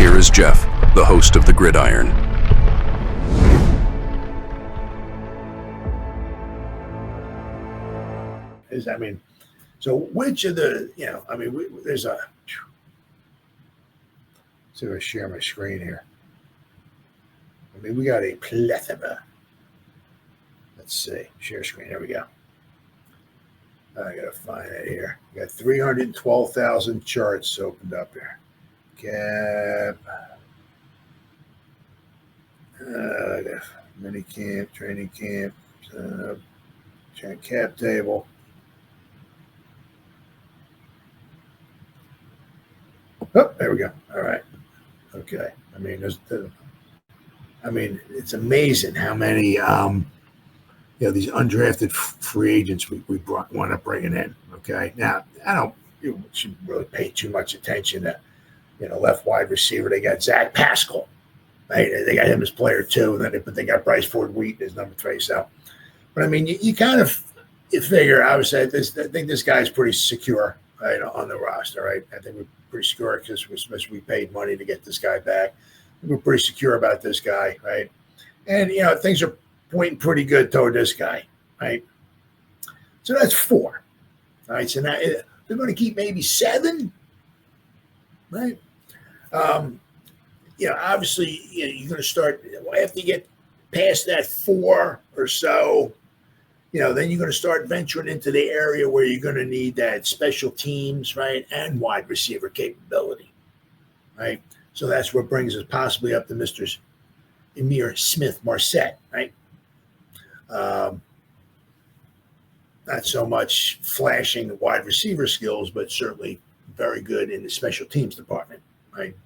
here is Jeff, the host of the Gridiron. So which of the, there's a, see if I share my screen here. We got a plethora. Let's see, share screen, there we go. I gotta find it here. We got 312,000 charts opened up here. Cap, mini camp, training camp, cap table. Oh, there we go. All right. Okay. It's amazing how many, these undrafted free agents we wound up bringing in. Okay. Now, you should really pay too much attention to, left wide receiver. They got Zach PASCAL. Right? They got him as player 2, and then they got Bryce Ford-Wheaton as number 3. So, but you figure, I would say, I think this guy's pretty secure, right, on the roster, right? I think we're pretty secure because we paid money to get this guy back. We're pretty secure about this guy, right? And, things are pointing pretty good toward this guy, right? So that's 4. All right, so now they're going to keep maybe 7, right? Obviously, you're going to start, after you get past that 4 or so, then you're going to start venturing into the area where you're going to need that special teams, right, and wide receiver capability, right? So that's what brings us possibly up to Mr. Ihmir Smith-Marsette, right? Not so much flashing wide receiver skills, but certainly very good in the special teams department, right?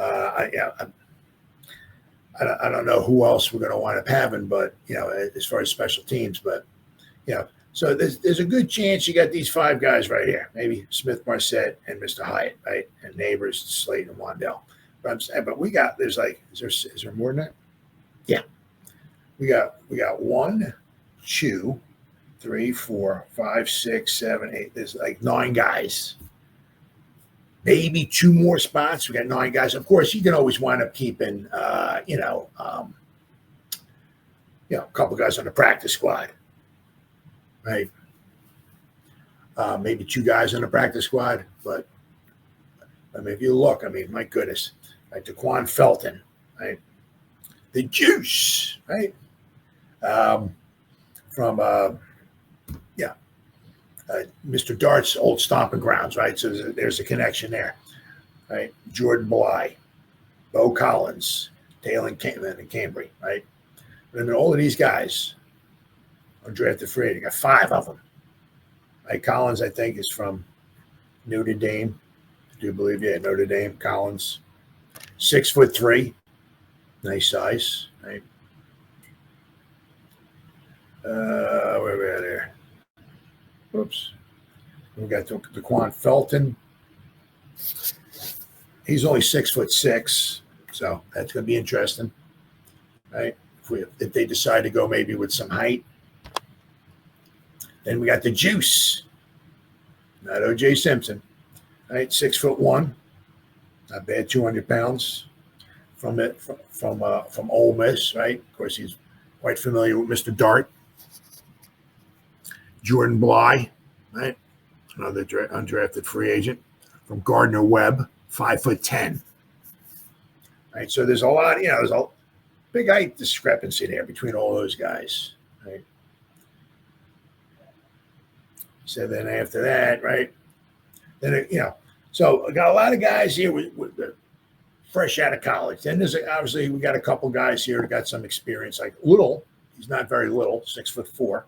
I don't know who else we're going to wind up having, but, as far as special teams, but, so there's a good chance you got these 5 guys right here, maybe Smith-Marsette and Mr. Hyatt, right? And Nabers, Slayton, and Wandell. But I'm saying, but we got, is there more than that? Yeah. We got 1, 2, 3, 4, 5, 6, 7, 8. There's like 9 guys. Maybe 2 more spots. We got 9 guys. Of course, you can always wind up keeping, a couple guys on the practice squad, right? Maybe 2 guys on the practice squad. But, if you look, my goodness, like Daquan Felton, right? The juice, right? From Mr. Dart's old stomping grounds, right? So there's a connection there, right? Jordan Bly, Beaux Collins, Dale and Cambry, right? But all of these guys are drafted free agent. Got 5 of them. Right? Collins, I think, is from Notre Dame. I do believe, Notre Dame. Collins, 6'3", nice size, right? Where are we at here? Oops. We got Daquan Felton. He's only 6'6", so that's going to be interesting, right? If they decide to go maybe with some height. Then we got the juice, not O.J. Simpson, right? 6'1", not bad, 200 pounds from Ole Miss, right? Of course, he's quite familiar with Mr. Dart. Jordan Bly, right? Another undrafted free agent from Gardner Webb, 5'10". Right, so there's a lot, there's a big height discrepancy there between all those guys, right? So then after that, right? Then so I got a lot of guys here with fresh out of college. Then there's obviously we got a couple guys here that got some experience, like Little. He's not very little, 6'4".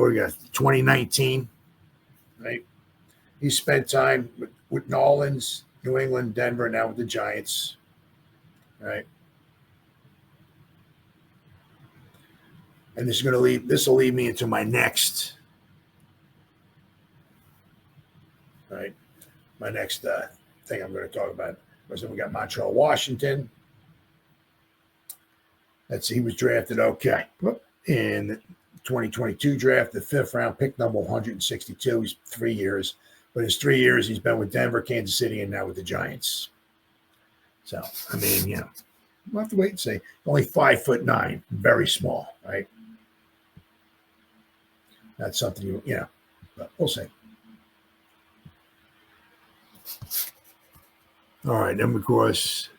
We got 2019, right? He spent time with Nolans, New England, Denver, now with the Giants, right? And this will lead me into my next, right? My next thing I'm going to talk about. Then we got Montrell, Washington. He was drafted in 2022 draft, the 5th round, pick number 162. He's 3 years. But his 3 years, he's been with Denver, Kansas City, and now with the Giants. So, I mean, we'll have to wait and see. Only 5'9", very small, right? That's something but we'll see. All right, then of course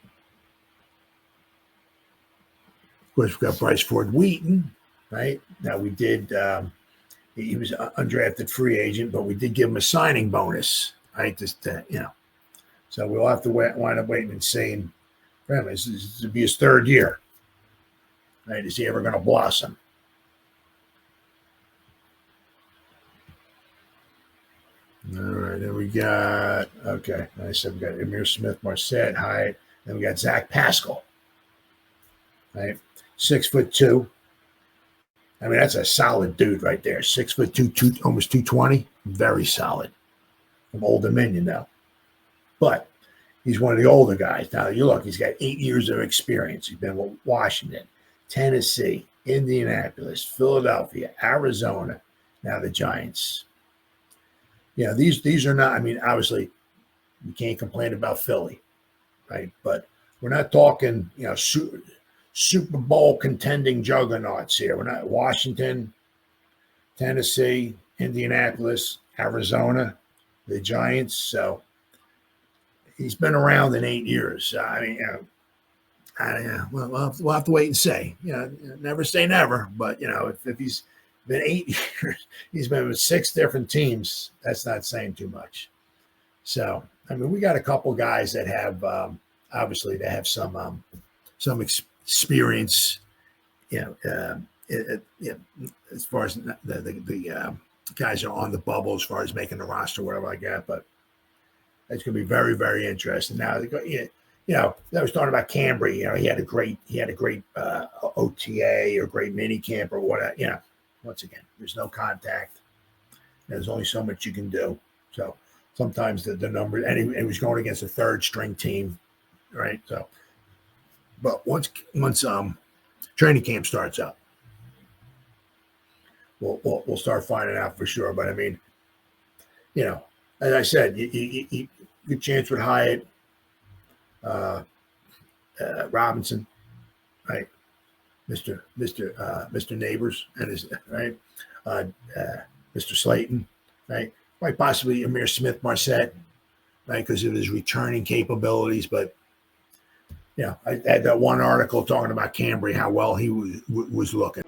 we've got Bryce Ford-Wheaton, right? Now we did. He was an undrafted free agent, but we did give him a signing bonus, right? Just so we'll have to wind up waiting and seeing. For him, this will be his 3rd year, right? Is he ever going to blossom? All right, then we got I said we got Ihmir Smith-Marsette, Hyatt. Then we got Zach PASCAL, right? 6'2". I mean, that's a solid dude right there. 6'2", almost 220. Very solid. From Old Dominion now. But he's one of the older guys. Now, you look, he's got 8 years of experience. He's been with Washington, Tennessee, Indianapolis, Philadelphia, Arizona, now the Giants. These are not, I mean, obviously, you can't complain about Philly, right? But we're not talking, Super Bowl contending juggernauts here. We're not Washington, Tennessee, Indianapolis, Arizona, the Giants. So he's been around in 8 years. I mean, we'll have to wait and see. Never say never. But if he's been 8 years, he's been with 6 different teams. That's not saying too much. So I mean, we got a couple guys that have obviously they have some experience, as far as the guys are on the bubble, as far as making the roster, whatever like that. But it's going to be very, very interesting. Now, I was talking about Cambry. He had a great OTA or great mini camp or whatever. Once again, there's no contact. There's only so much you can do. So sometimes the number, and he was going against a 3rd string team, right? So, but once training camp starts up, we'll start finding out for sure. But I mean, as I said, you good chance with Hyatt, Robinson, right? Mr. Nabers and his right, Mr. Slayton, right? Quite possibly Ihmir Smith-Marsette, right? Because of his returning capabilities. But I had that one article talking about Cambry, how well he was looking.